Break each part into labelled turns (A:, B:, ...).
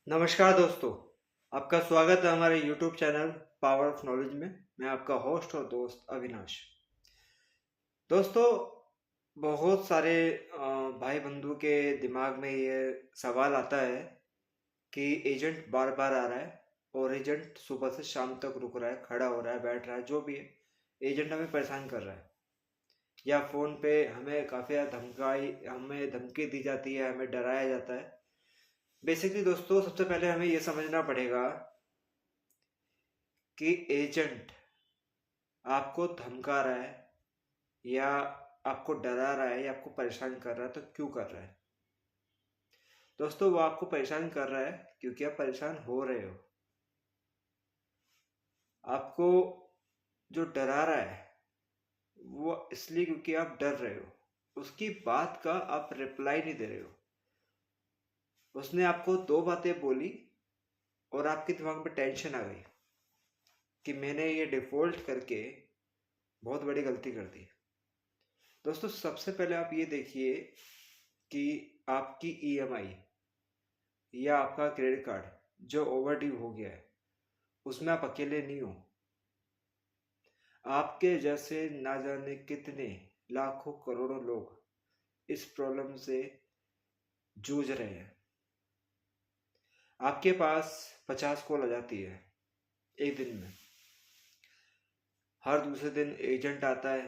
A: नमस्कार दोस्तों, आपका स्वागत है हमारे YouTube channel power of knowledge में। मैं आपका होस्ट और दोस्त अविनाश। दोस्तों, बहुत सारे भाई बंधु के दिमाग में ये सवाल आता है कि एजेंट बार बार आ रहा है और एजेंट सुबह से शाम तक रुक रहा है, खड़ा हो रहा है, बैठ रहा है, जो भी है। एजेंट हमें परेशान कर रहा है या फ़ोन पे हमें काफ़ी ज़्यादा हमें धमकी दी जाती है, हमें डराया जाता है। बेसिकली दोस्तों, सबसे पहले हमें ये समझना पड़ेगा कि एजेंट आपको धमका रहा है या आपको डरा रहा है या आपको परेशान कर रहा है, तो क्यों कर रहा है? दोस्तों, वो आपको परेशान कर रहा है क्योंकि आप परेशान हो रहे हो। आपको जो डरा रहा है वो इसलिए क्योंकि आप डर रहे हो। उसकी बात का आप रिप्लाई नहीं दे रहे हो। उसने आपको दो बातें बोली और आपके दिमाग में टेंशन आ गई कि मैंने ये डिफ़ॉल्ट करके बहुत बड़ी गलती कर दी। दोस्तों, सबसे पहले आप ये देखिए कि आपकी ईएमआई या आपका क्रेडिट कार्ड जो ओवरड्यू हो गया है, उसमें आप अकेले नहीं हो। आपके जैसे ना जाने कितने लाखों करोड़ों लोग इस प्रॉब्लम से जूझ रहे हैं। आपके पास 50 कॉल आ जाती है एक दिन में। हर दूसरे दिन एजेंट आता है,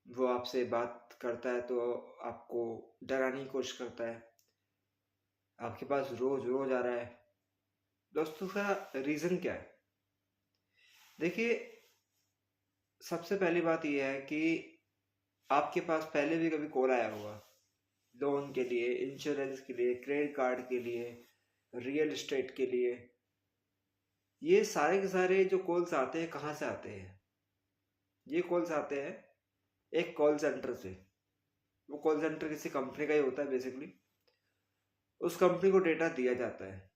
A: वो आपसे बात करता है तो आपको डराने की कोशिश करता है। आपके पास रोज रोज आ रहा है। दोस्तों, का रीज़न क्या है? देखिए, सबसे पहली बात यह है कि आपके पास पहले भी कभी कॉल आया होगा, लोन के लिए, इंश्योरेंस के लिए, क्रेडिट कार्ड के लिए, रियल एस्टेट के लिए। ये सारे के सारे जो कॉल्स आते हैं, कहाँ से आते हैं? ये कॉल्स आते हैं एक कॉल सेंटर से। वो कॉल सेंटर किसी कंपनी का ही होता है बेसिकली। उस कंपनी को डेटा दिया जाता है।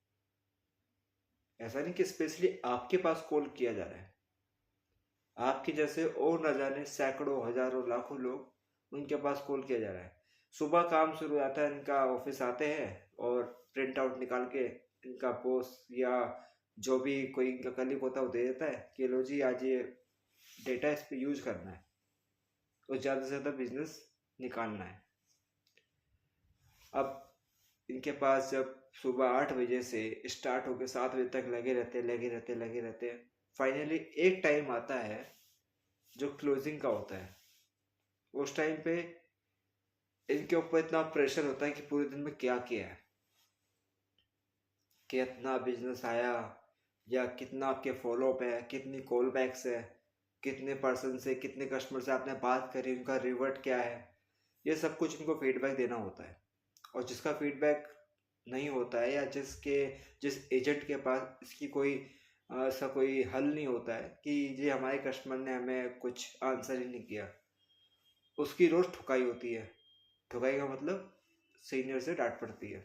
A: ऐसा नहीं कि स्पेशली आपके पास कॉल किया जा रहा है। आपके जैसे और न जाने सैकड़ों, हजारों, लाखों लोग उनके पास कॉल किया जा रहा है। सुबह काम शुरू हो जाता है, इनका ऑफिस आते हैं और प्रिंट आउट निकाल के इनका बॉस या जो भी कोई इनका कलीग होता है वो दे देता है कि लो जी, आज ये डेटा इस पे यूज करना है और ज़्यादा से ज़्यादा बिजनेस निकालना है। अब इनके पास जब सुबह 8 बजे से स्टार्ट होकर 7 बजे तक लगे रहते, फाइनली एक टाइम आता है जो क्लोजिंग का होता है। उस टाइम पे इनके ऊपर इतना प्रेशर होता है कि पूरे दिन में क्या किया है, कितना बिजनेस आया, या कितना आपके फॉलोअप है, कितनी कॉल बैक्स है, कितने पर्सन से, कितने कस्टमर से आपने बात करी, उनका रिवर्ट क्या है। ये सब कुछ इनको फीडबैक देना होता है। और जिसका फीडबैक नहीं होता है या जिस एजेंट के पास इसकी कोई ऐसा कोई हल नहीं होता है कि ये हमारे कस्टमर ने हमें कुछ आंसर ही नहीं किया, उसकी रोज ठुकाई होती है। ठुकाई का मतलब सीनियर से डांट पड़ती है।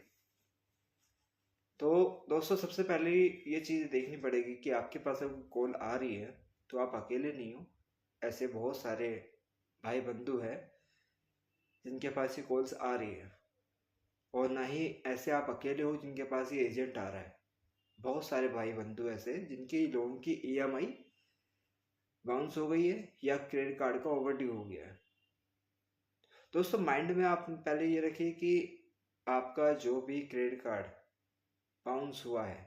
A: तो दोस्तों, सबसे पहले ये चीज़ देखनी पड़ेगी कि आपके पास अगर कॉल आ रही है तो आप अकेले नहीं हो। ऐसे बहुत सारे भाई बंधु हैं जिनके पास ये कॉल्स आ रही है, और ना ही ऐसे आप अकेले हो जिनके पास ये एजेंट आ रहा है। बहुत सारे भाई बंधु ऐसे जिनकी लोन की ईएमआई बाउंस हो गई है या क्रेडिट कार्ड का ओवरड्यू हो गया है। दोस्तों, माइंड में आप पहले ये रखिए कि आपका जो भी क्रेडिट कार्ड बाउंस हुआ है,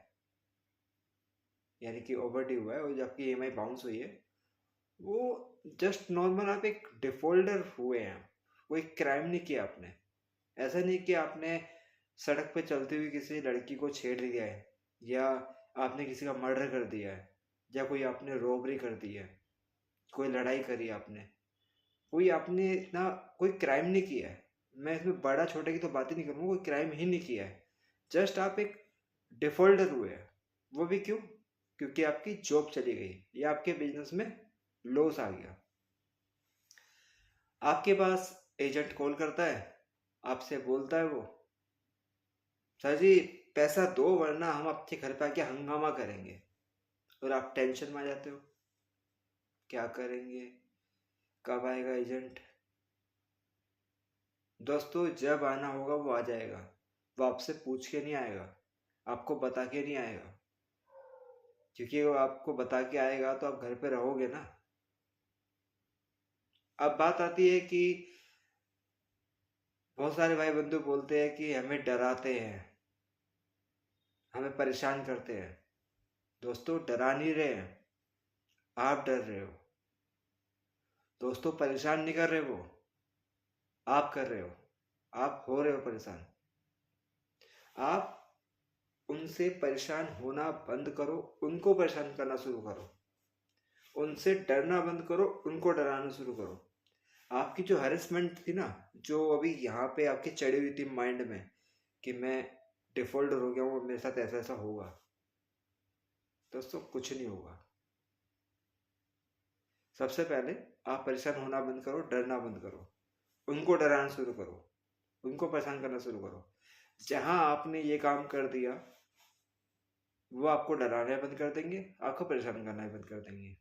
A: यानी कि ओवरड्यू हुआ है, और जो आपकी ईएमआई बाउंस हुई है, वो जस्ट नॉर्मल आप एक डिफॉल्टर हुए हैं। कोई क्राइम नहीं किया आपने। ऐसा नहीं कि आपने सड़क पे चलती हुई किसी लड़की को छेड़ दिया है, या आपने किसी का मर्डर कर दिया है, या कोई आपने रॉबरी कर दी है, कोई लड़ाई करी आपने। कोई आपने इतना कोई क्राइम नहीं किया है। मैं इसमें बड़ा छोटे की तो बात ही नहीं करूँगा, कोई क्राइम ही नहीं किया है। जस्ट आप एक डिफॉल्टर हुए हैं। वो भी क्यों? क्योंकि आपकी जॉब चली गई या आपके बिजनेस में लॉस आ गया। आपके पास एजेंट कॉल करता है, आपसे बोलता है वो, सर जी पैसा दो वरना हम आपके घर पे आके हंगामा करेंगे। और आप टेंशन में आ जाते हो, क्या करेंगे, कब आएगा एजेंट? दोस्तों, जब आना होगा वो आ जाएगा। वो आपसे पूछ के नहीं आएगा, आपको बता के नहीं आएगा, क्योंकि वो आपको बता के आएगा तो आप घर पे रहोगे ना। अब बात आती है कि बहुत सारे भाई बंधु बोलते हैं कि हमें डराते हैं, हमें परेशान करते हैं। दोस्तों, डरा नहीं रहे हैं, आप डर रहे हो। दोस्तों, परेशान नहीं कर रहे वो, आप कर रहे हो। आप हो रहे हो परेशान। आप उनसे परेशान होना बंद करो, उनको परेशान करना शुरू करो। उनसे डरना बंद करो, उनको डराना शुरू करो। आपकी जो हैरेसमेंट थी ना, जो अभी यहाँ पे आपकी चढ़ी हुई थी माइंड में कि मैं डिफॉल्टर हो गया हूँ, मेरे साथ ऐसा ऐसा होगा, दोस्तों कुछ नहीं होगा। सबसे पहले आप परेशान होना बंद करो, डरना बंद करो, उनको डराना शुरू करो, उनको परेशान करना शुरू करो। जहां आपने ये काम कर दिया, वो आपको डराना बंद कर देंगे, आपको परेशान करना बंद कर देंगे।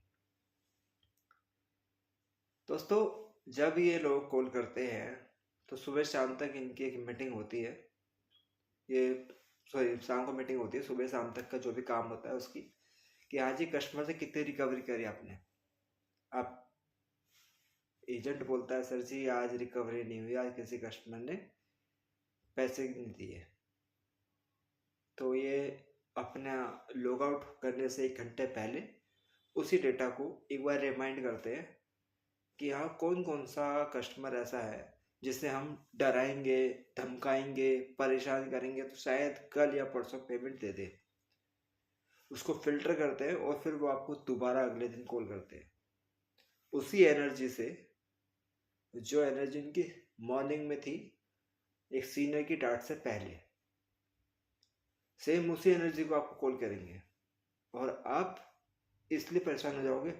A: दोस्तों, जब ये लोग कॉल करते हैं तो सुबह शाम तक इनकी एक मीटिंग होती है। ये सॉरी, शाम को मीटिंग होती है, सुबह शाम तक का जो भी काम होता है उसकी, कि आज ही कस्टमर से कितनी रिकवरी करी आपने। आप एजेंट बोलता है सर जी आज रिकवरी नहीं हुई, आज किसी कस्टमर ने पैसे नहीं दिए। तो ये अपना लॉग आउट करने से 1 घंटे पहले उसी डेटा को एक बार रिमाइंड करते हैं कि हाँ, कौन कौन सा कस्टमर ऐसा है जिसे हम डराएंगे, धमकाएंगे, परेशान करेंगे तो शायद कल या परसों पेमेंट दे दे। उसको फिल्टर करते हैं और फिर वो आपको दोबारा अगले दिन कॉल करते हैं उसी एनर्जी से, जो एनर्जी उनकी मॉर्निंग में थी एक सीनियर की डांट से पहले। सेम उसी एनर्जी को आपको कॉल करेंगे और आप इसलिए परेशान हो जाओगे,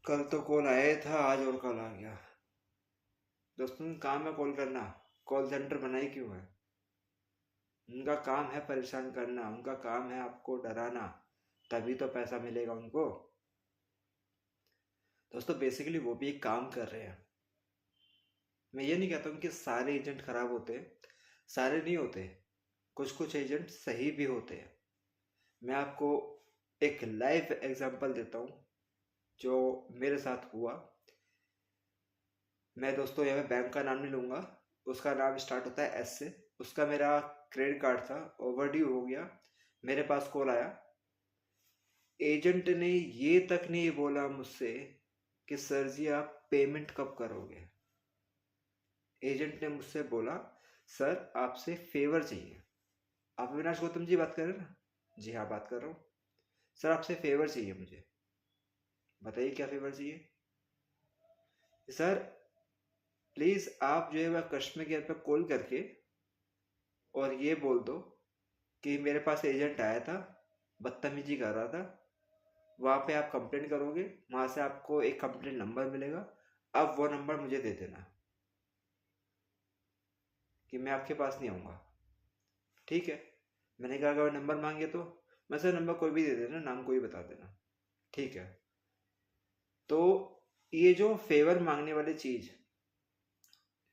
A: कल तो कॉल आया ही था, आज और कॉल आ गया। दोस्तों, उनका काम है कॉल करना, कॉल सेंटर बनाई क्यों है? उनका काम है परेशान करना, उनका काम है आपको डराना, तभी तो पैसा मिलेगा उनको। दोस्तों, बेसिकली वो भी एक काम कर रहे हैं। मैं ये नहीं कहता हूँ कि सारे एजेंट खराब होते हैं, सारे नहीं होते, कुछ कुछ एजेंट सही भी होते हैं। मैं आपको एक लाइव एग्जांपल देता हूँ जो मेरे साथ हुआ। मैं दोस्तों यहाँ पे बैंक का नाम नहीं लूँगा, उसका नाम स्टार्ट होता है एस से। उसका मेरा क्रेडिट कार्ड था, ओवरड्यू हो गया। मेरे पास कॉल आया, एजेंट ने ये तक नहीं बोला मुझसे कि सर जी आप पेमेंट कब करोगे। एजेंट ने मुझसे बोला सर आपसे फेवर चाहिए। आप अविनाश गौतम जी बात कर रहे हैं ना? जी हाँ, बात कर रहा हूँ। सर आपसे फेवर चाहिए मुझे। बताइए क्या फेवर चाहिए। सर प्लीज़ आप जो है वह कस्टमर केयर पर कॉल करके और ये बोल दो कि मेरे पास एजेंट आया था, बदतमीजी कर रहा था, वहाँ पे आप कंप्लेंट करोगे, वहाँ से आपको एक कंप्लेंट नंबर मिलेगा, अब वो नंबर मुझे दे देना कि मैं आपके पास नहीं आऊँगा। ठीक है, मैंने कहा अगर नंबर मांगे तो मैं सर नंबर कोई भी दे देना, नाम कोई बता देना। ठीक है, तो ये जो फेवर मांगने वाली चीज़,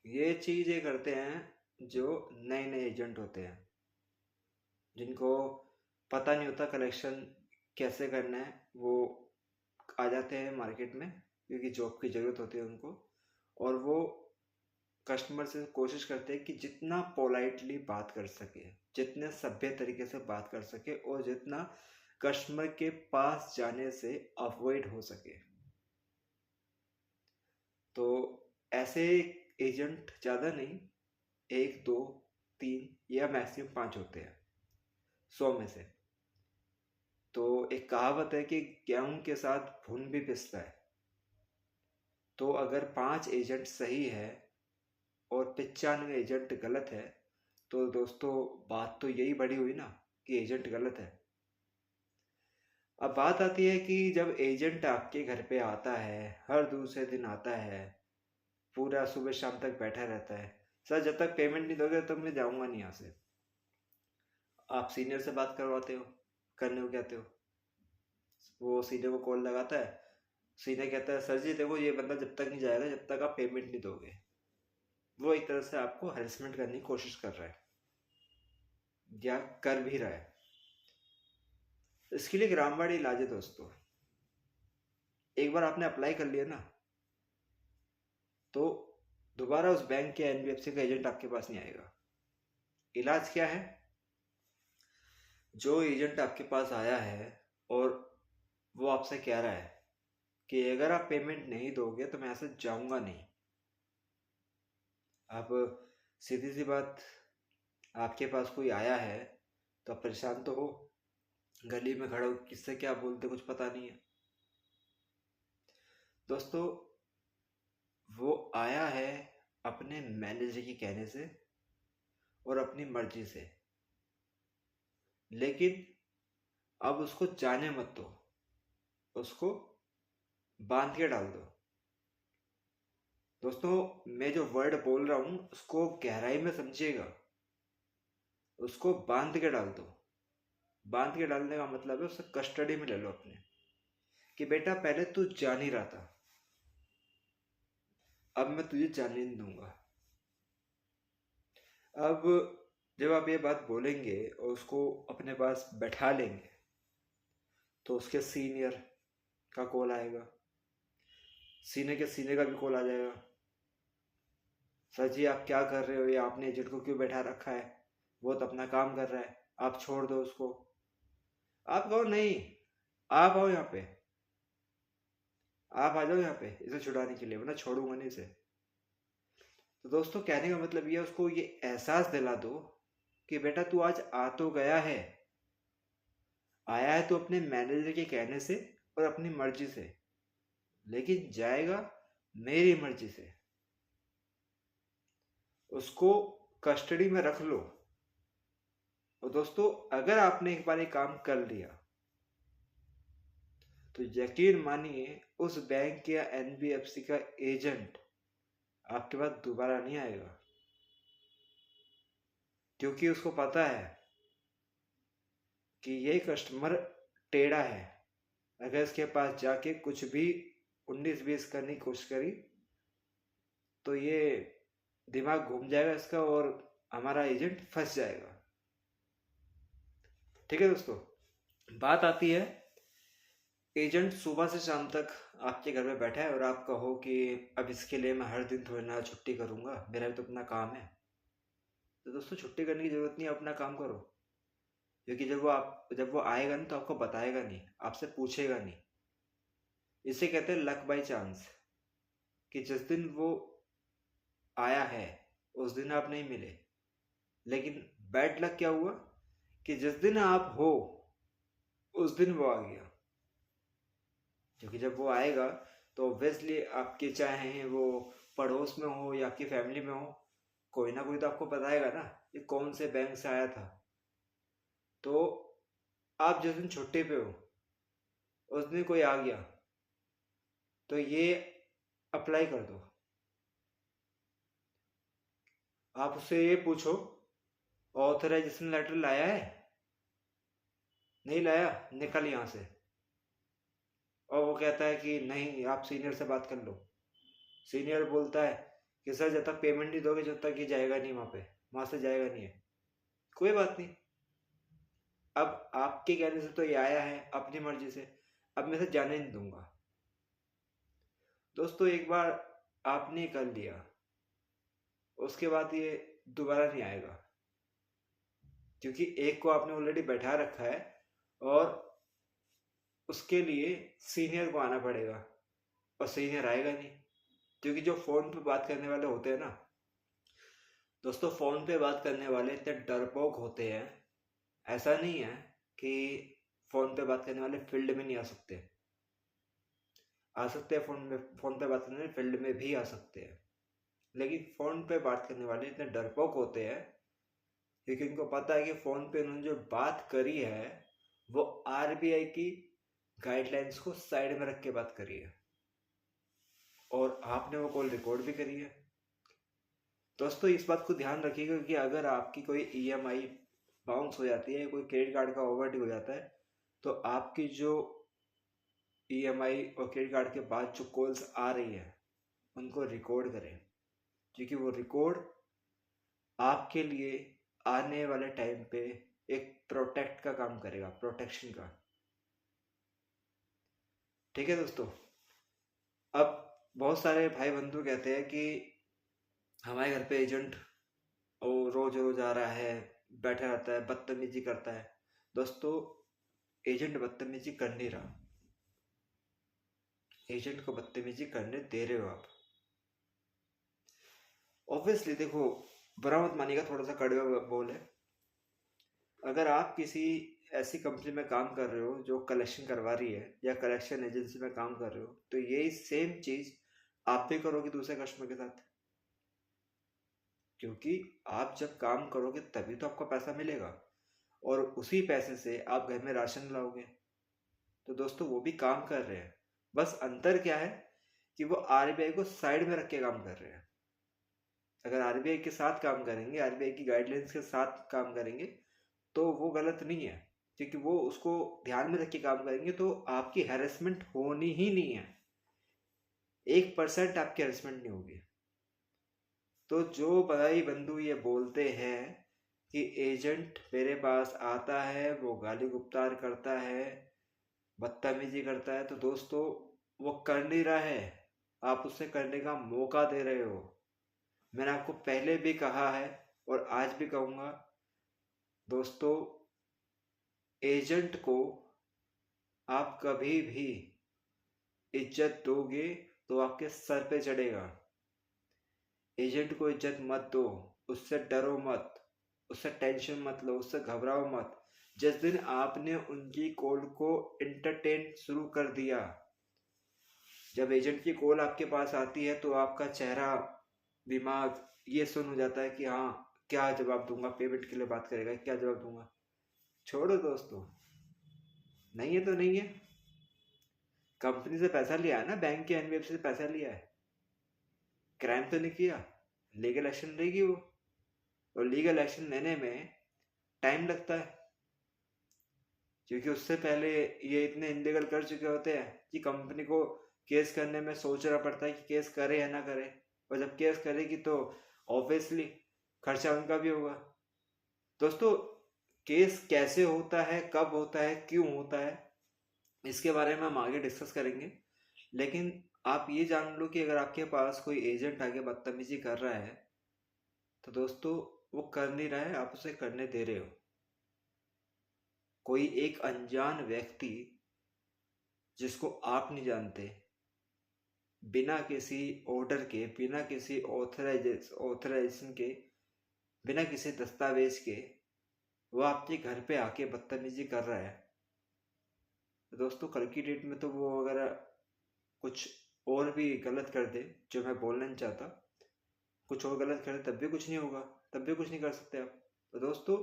A: ये चीज़ ये करते हैं जो नए नए एजेंट होते हैं, जिनको पता नहीं होता कलेक्शन कैसे करना है। वो आ जाते हैं मार्केट में क्योंकि जॉब की ज़रूरत होती है उनको, और वो कस्टमर से कोशिश करते हैं कि जितना पोलाइटली बात कर सके, जितने सभ्य तरीके से बात कर सके और जितना कस्टमर के पास जाने से अवॉइड हो सके। तो ऐसे एजेंट ज़्यादा नहीं, 1 2 3 या मैक्सिमम 5 होते हैं 100 में से। तो एक कहावत है कि गेहूं के साथ भुन भी पिसता है। तो अगर 5 एजेंट सही है और 95 एजेंट गलत है, तो दोस्तों बात तो यही बड़ी हुई ना कि एजेंट गलत है। अब बात आती है कि जब एजेंट आपके घर पे आता है, हर दूसरे दिन आता है, पूरा सुबह शाम तक बैठा रहता है, सर जब तक पेमेंट नहीं दोगे तब मैं जाऊंगा नहीं यहाँ से। आप सीनियर से बात करवाते हो, करने को कहते हो, वो सीनियर को कॉल लगाता है, सीनियर कहता है सर जी देखो ये बंदा जब तक नहीं जाएगा जब तक आप पेमेंट नहीं दोगे। वो एक तरह से आपको हरेसमेंट करने की कोशिश कर रहा है। या कर भी रहा है। इसके लिए एक रामबाण इलाज है दोस्तों। एक बार आपने अप्लाई कर लिया ना, तो दोबारा उस बैंक या एनबीएफसी का एजेंट आपके पास नहीं आएगा। इलाज क्या है? जो एजेंट आपके पास आया है और वो आपसे कह रहा है कि अगर आप पेमेंट नहीं दोगे तो मैं यहाँ से जाऊंगा नहीं। आप, सीधी सी बात, आपके पास कोई आया है तो आप परेशान तो हो। गली में खड़ा हो, किससे क्या बोलते कुछ पता नहीं है। दोस्तों, वो आया है अपने मैनेजर के कहने से और अपनी मर्जी से, लेकिन अब उसको जाने मत दो, उसको बांध के डाल दो। दोस्तों, मैं जो वर्ड बोल रहा हूं उसको गहराई में समझिएगा। उसको बांध के डाल दो। बांध के डालने का मतलब है उसे कस्टडी में ले लो अपने, कि बेटा पहले तू जा नहीं रहा था, अब मैं तुझे जाने नहीं दूंगा। अब जब आप ये बात बोलेंगे और उसको अपने पास बैठा लेंगे, तो उसके सीनियर का कॉल आएगा, सीनियर के सीनियर का भी कॉल आ जाएगा। सर जी, आप क्या कर रहे हो? ये आपने एजेंट को क्यों बैठा रखा है? वो तो अपना काम कर रहा है, आप छोड़ दो उसको। आप कहो नहीं, आप आओ यहाँ पे, आप आ जाओ यहाँ पे इसे छुड़ाने के लिए, वरना छोड़ूंगा नहीं इसे। तो दोस्तों, कहने का मतलब ये है, उसको ये एहसास दिला दो कि बेटा तू आज आ तो गया है, आया है तो अपने मैनेजर के कहने से और अपनी मर्जी से, लेकिन जाएगा मेरी मर्जी से। उसको कस्टडी में रख लो। और दोस्तों, अगर आपने एक बार ये काम कर लिया तो यकीन मानिए उस बैंक या एनबीएफसी का एजेंट आपके पास दोबारा नहीं आएगा, क्योंकि उसको पता है कि ये कस्टमर टेढ़ा है। अगर इसके पास जाके कुछ भी 19-20 करने की कोशिश करी तो ये दिमाग घूम जाएगा इसका और हमारा एजेंट फंस जाएगा। ठीक है दोस्तों, बात आती है एजेंट सुबह से शाम तक आपके घर में बैठा है और आप कहो कि अब इसके लिए मैं हर दिन थोड़ी ना छुट्टी करूंगा, मेरा भी तो अपना काम है। तो दोस्तों, छुट्टी करने की जरूरत नहीं है, अपना काम करो। क्योंकि जब वो आएगा ना तो आपको बताएगा नहीं, आपसे पूछेगा नहीं। इसे कहते हैं लक बाई चांस, कि जिस दिन वो आया है उस दिन आप नहीं मिले। लेकिन बैड लक क्या हुआ कि जिस दिन आप हो उस दिन वो आ गया। क्योंकि जब वो आएगा तो ऑब्वियसली आपके, चाहे वो पड़ोस में हो या आपकी फैमिली में हो, कोई ना कोई तो आपको बताएगा ना ये कौन से बैंक से आया था। तो आप जिस दिन छुट्टी पे हो उस दिन कोई आ गया तो ये अप्लाई कर दो। आप उससे ये पूछो, ऑथराइजेशन लेटर लाया है? नहीं लाया, निकल यहाँ से। और वो कहता है कि नहीं, आप सीनियर से बात कर लो। सीनियर बोलता है कि सर जब तक पेमेंट नहीं दोगे जब तक ये जाएगा नहीं, वहां से जाएगा नहीं है। कोई बात नहीं, अब आपके कहने से तो ये आया है अपनी मर्जी से, अब मैं इसे जाने नहीं दूंगा। दोस्तों, एक बार आपने कर लिया उसके बाद ये दोबारा नहीं आएगा, क्योंकि एक को आपने ऑलरेडी बैठा रखा है और उसके लिए सीनियर को आना पड़ेगा, और सीनियर आएगा नहीं। क्योंकि जो फोन पे बात करने वाले होते हैं ना दोस्तों, फोन पे बात करने वाले इतने डरपोक होते हैं, ऐसा नहीं है कि फोन पे बात करने वाले फील्ड में नहीं आ सकते। आ सकते हैं, फोन पे बात करने वाले फील्ड में भी आ सकते हैं। लेकिन फोन पे बात करने वाले इतने डरपोक होते हैं क्योंकि उनको पता है कि फोन पे उन्होंने जो बात करी है वो आरबीआई की गाइडलाइंस को साइड में रख के बात करी है, और आपने वो कॉल रिकॉर्ड भी करी है। दोस्तों, इस बात को ध्यान रखिएगा कि अगर आपकी कोई ईएमआई बाउंस हो जाती है, कोई क्रेडिट कार्ड का ओवरड्यू हो जाता है, तो आपकी जो ईएमआई और क्रेडिट कार्ड के बाद जो कॉल्स आ रही है उनको रिकॉर्ड करें, क्योंकि वो रिकॉर्ड आपके लिए आने वाले टाइम पे एक प्रोटेक्ट का काम करेगा, प्रोटेक्शन का। ठीक है दोस्तों। अब बहुत सारे भाई बंधु कहते हैं कि हमारे घर पे एजेंट और रोज रोज आ रहा है, बैठा रहता है, बदतमीजी करता है। दोस्तों, एजेंट बदतमीजी कर नहीं रहा, एजेंट को बदतमीजी करने दे रहे हो आप। ऑब्वियसली देखो, बुरा मत मानिएगा, थोड़ा सा कड़वा बोल है। अगर आप किसी ऐसी कंपनी में काम कर रहे हो जो कलेक्शन करवा रही है या कलेक्शन एजेंसी में काम कर रहे हो, तो यही सेम चीज आप भी करोगे दूसरे कस्टमर के साथ, क्योंकि आप जब काम करोगे तभी तो आपको पैसा मिलेगा और उसी पैसे से आप घर में राशन लाओगे। तो दोस्तों, वो भी काम कर रहे हैं, बस अंतर क्या है कि वो आरबीआई को साइड में रख के काम कर रहे हैं। अगर आरबीआई के साथ काम करेंगे, आरबीआई की गाइडलाइंस के साथ काम करेंगे, तो वो गलत नहीं है, क्योंकि वो उसको ध्यान में रख के काम करेंगे तो आपकी हैरेसमेंट होनी ही नहीं है, 1% आपकी हैरेसमेंट नहीं होगी। तो जो भाई बंधु ये बोलते हैं कि एजेंट मेरे पास आता है, वो गाली गुप्तार करता है, बदतमीजी करता है, तो दोस्तों वो कर नहीं रहा है, आप उसे करने का मौका दे रहे हो। मैंने आपको पहले भी कहा है और आज भी कहूँगा, दोस्तों एजेंट को आप कभी भी इज्जत दोगे तो आपके सर पे चढ़ेगा। एजेंट को इज्जत मत दो, उससे डरो मत, उससे टेंशन मत लो, उससे घबराओ मत। जिस दिन आपने उनकी कॉल को एंटरटेन शुरू कर दिया, जब एजेंट की कॉल आपके पास आती है तो आपका चेहरा, दिमाग ये सुन हो जाता है कि हाँ, क्या जवाब दूंगा, पेमेंट के लिए बात करेगा, क्या जवाब दूंगा। छोड़ो दोस्तों, नहीं है तो नहीं है। कंपनी से पैसा लिया है ना, बैंक के एनबीएफसी से पैसा लिया है, क्राइम तो नहीं किया, लीगल एक्शन लेगी वो, और लीगल एक्शन लेने में टाइम लगता है, क्योंकि उससे पहले ये इतने इनलीगल कर चुके होते हैं कि कंपनी को केस करने में सोचना पड़ता है कि केस करे या ना करे, और जब केस करेगी तो ऑब्वियसली खर्चा उनका भी होगा। दोस्तों, केस कैसे होता है, कब होता है, क्यों होता है, इसके बारे में हम आगे डिस्कस करेंगे। लेकिन आप ये जान लो कि अगर आपके पास कोई एजेंट आके बदतमीजी कर रहा है, तो दोस्तों वो कर नहीं रहा है, आप उसे करने दे रहे हो। कोई एक अनजान व्यक्ति जिसको आप नहीं जानते, बिना किसी ऑर्डर के, बिना किसी ऑथराइजेशन के, बिना किसी दस्तावेज के, वो आपके घर पे आके बदतमीजी कर रहा है। तो दोस्तों, कल की डेट में तो वो अगर कुछ और भी गलत कर दे, जो मैं बोलना नहीं चाहता, कुछ और गलत करे तब भी कुछ नहीं होगा, तब भी कुछ नहीं कर सकते आप। तो दोस्तों,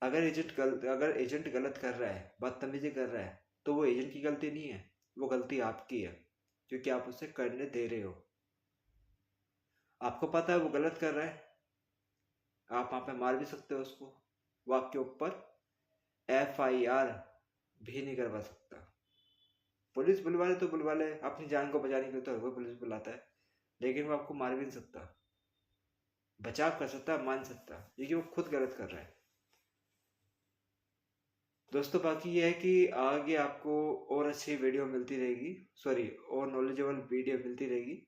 A: अगर एजेंट गलत कर रहा है, बदतमीजी कर रहा है, तो वो एजेंट की गलती नहीं है, वो गलती आपकी है, क्योंकि आप उसे करने दे रहे हो। आपको पता है वो गलत कर रहा है, आप वहां पे मार भी सकते हो उसको, वो आपके ऊपर FIR भी नहीं करवा सकता। पुलिस बुलवा ले तो बुलवा ले, अपनी जान को बचाने के लिए तो हर कोई पुलिस बुलाता है, लेकिन वो आपको मार भी नहीं सकता, बचाव कर सकता, मान सकता, क्योंकि वो खुद गलत कर रहा है। दोस्तों, बाकी ये है कि आगे आपको और अच्छी वीडियो मिलती रहेगी, सॉरी, और नॉलेजेबल वीडियो मिलती रहेगी।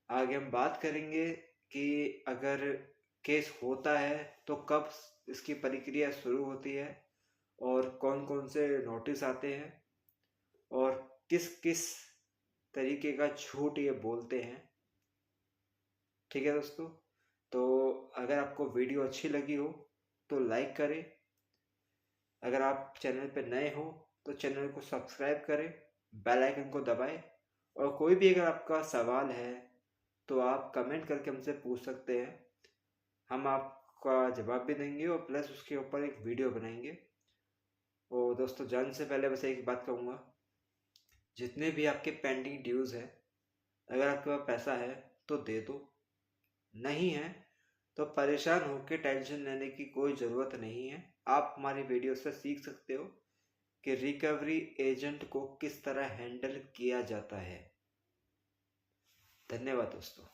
A: आगे हम बात करेंगे कि अगर केस होता है तो कब इसकी प्रक्रिया शुरू होती है, और कौन कौन से नोटिस आते हैं, और किस किस तरीके का झूठ ये बोलते हैं। ठीक है दोस्तों, तो अगर आपको वीडियो अच्छी लगी हो तो लाइक करें, अगर आप चैनल पर नए हो तो चैनल को सब्सक्राइब करें, बेल आइकन को दबाएं, और कोई भी अगर आपका सवाल है तो आप कमेंट करके हमसे पूछ सकते हैं, हम आपका जवाब भी देंगे और प्लस उसके ऊपर एक वीडियो बनाएंगे। और दोस्तों, जाने से पहले बस एक बात कहूँगा, जितने भी आपके पेंडिंग ड्यूज़ है, अगर आपके पास पैसा है तो दे दो, नहीं है तो परेशान होकर टेंशन लेने की कोई ज़रूरत नहीं है। आप हमारी वीडियो से सीख सकते हो कि रिकवरी एजेंट को किस तरह हैंडल किया जाता है। धन्यवाद दोस्तों।